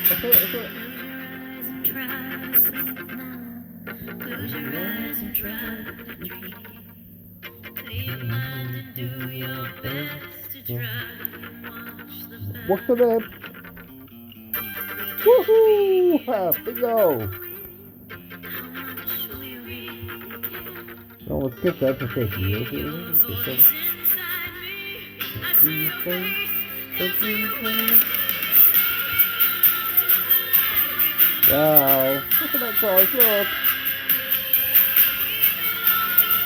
That's it. Close your eyes and try to dream. Clear your mind and do your best to What's the name? Woohoo! Bingo! No, let's get that for 50 years. Wow, look at that guy, look!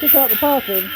Check out the parking!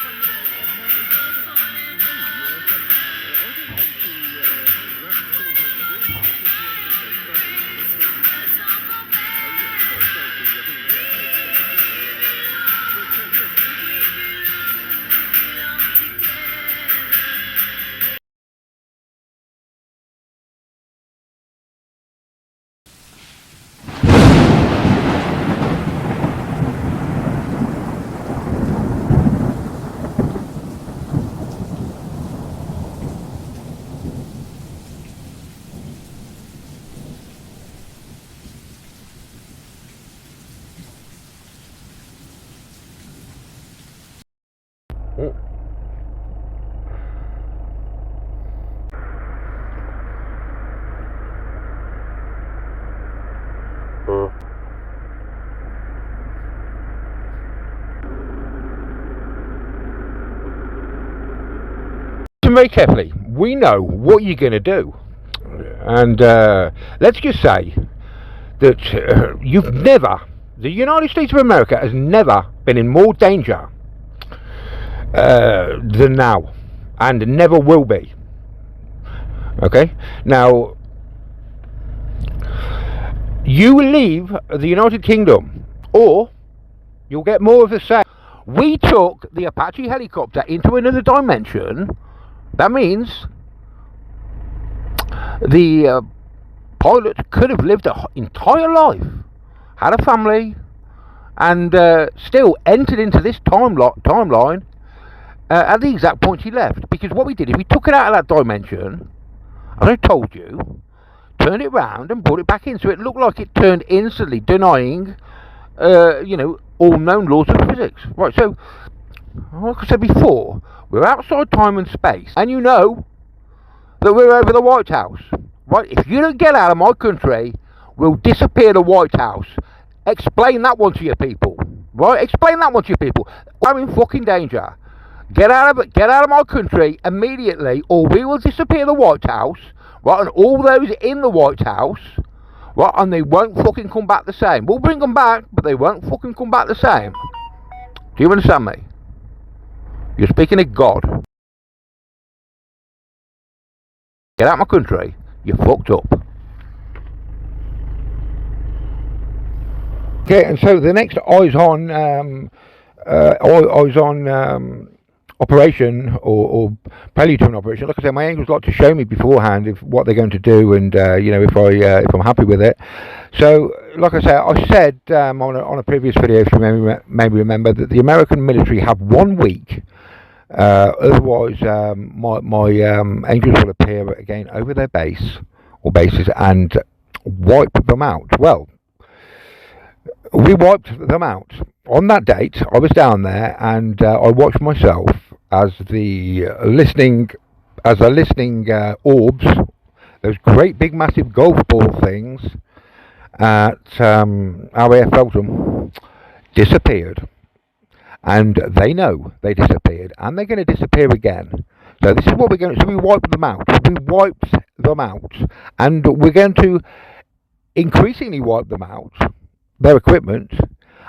Listen very carefully. We know what you're going to do, and let's just say that the United States of America has never been in more danger than now, and never will be. Okay? Now, you leave the United Kingdom, or you'll get more of the same. We took the Apache helicopter into another dimension. That means the pilot could have lived an entire life, had a family, and still entered into this timeline at the exact point he left. Because what we did is we took it out of that dimension, as I told you, turned it round and brought it back in, so it looked like it turned instantly, denying, all known laws of physics. Right, so, like I said before, we're outside time and space, and you know that we're over the White House. Right, if you don't get out of my country, we'll disappear the White House. Explain that one to your people. Right, explain that one to your people. I'm in fucking danger. Get out of my country immediately, or we will disappear the White House. Right, and all those in the White House, right, and they won't fucking come back the same. We'll bring them back, but they won't fucking come back the same. Do you understand me? You're speaking to God. Get out of my country, you're fucked up. Okay, and so the next eyes on operation or prelude to an operation. Like I said, my angels like to show me beforehand what they're going to do, and if I'm happy with it. So, like I said on a previous video, if you maybe remember, that the American military have 1 week. Otherwise, my angels will appear again over their base or bases and wipe them out. Well, we wiped them out. On that date, I was down there, and I watched myself as the listening orbs, those great big massive golf ball things at our Air Feltham, disappeared. And they know they disappeared, and they're going to disappear again. So this is what we're going to do. So we wiped them out. We wiped them out. And we're going to increasingly wipe them out, their equipment,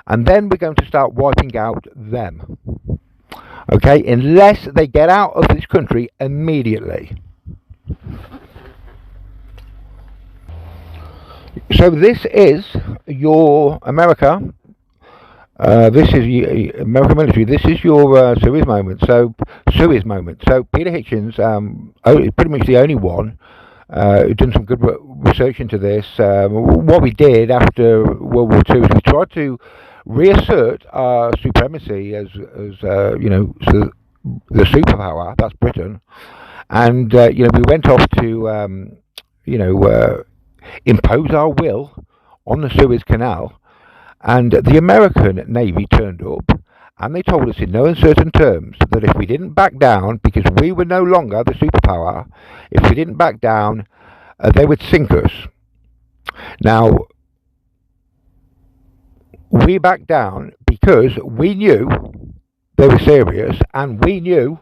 and then we're going to start wiping out them. Okay? Unless they get out of this country immediately. So this is your America. This is American military. This is your Suez moment. So Peter Hitchens, pretty much the only one who's done some good research into this. What we did after World War II is we tried to reassert our supremacy as the superpower. That's Britain, and we went off to impose our will on the Suez Canal. And the American Navy turned up, and they told us in no uncertain terms that if we didn't back down, because we were no longer the superpower, if we didn't back down, they would sink us. Now, we backed down because we knew they were serious, and we knew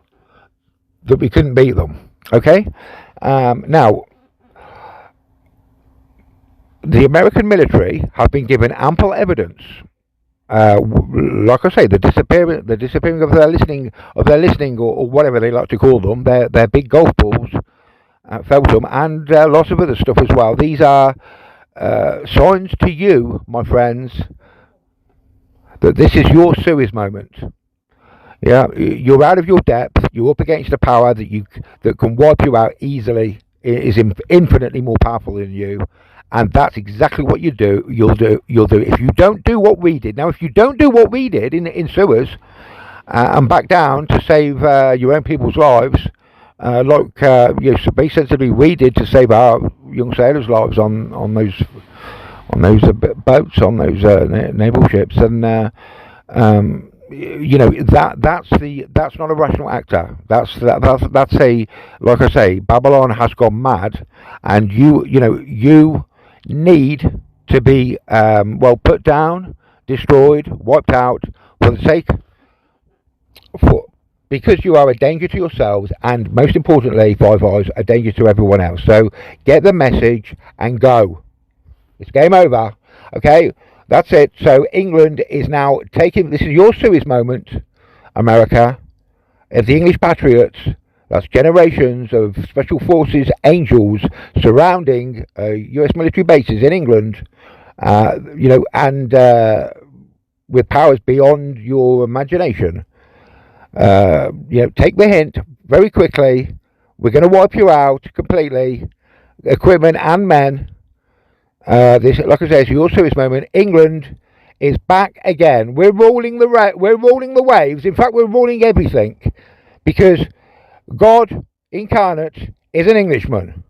that we couldn't beat them. Okay? Now, the American military have been given ample evidence. Like I say, the disappearing of their listening, or whatever they like to call them, their big golf balls, Feltham, and lots of other stuff as well. These are signs to you, my friends, that this is your Suez moment. Yeah, you're out of your depth. You're up against a power that can wipe you out easily. It is infinitely more powerful than you, and that's exactly what you do. You'll do. If you don't do what we did. Now, if you don't do what we did in Suez and back down to save your own people's lives, basically we did to save our young sailors' lives on those boats, on those naval ships, and that's not a rational actor. That's a, like I say, Babylon has gone mad, and you need to be put down, destroyed, wiped out because you are a danger to yourselves, and most importantly, Five Eyes, a danger to everyone else. So get the message and go. It's game over. Okay, that's it. So England is now taking. This is your Suez moment, America. If the English patriots, that's generations of special forces angels surrounding U.S. military bases in England, and with powers beyond your imagination. Take the hint very quickly. We're going to wipe you out completely, equipment and men. This, like I say, it's your Suez moment. England is back again. We're rolling the waves. In fact, we're rolling everything, because God incarnate is an Englishman.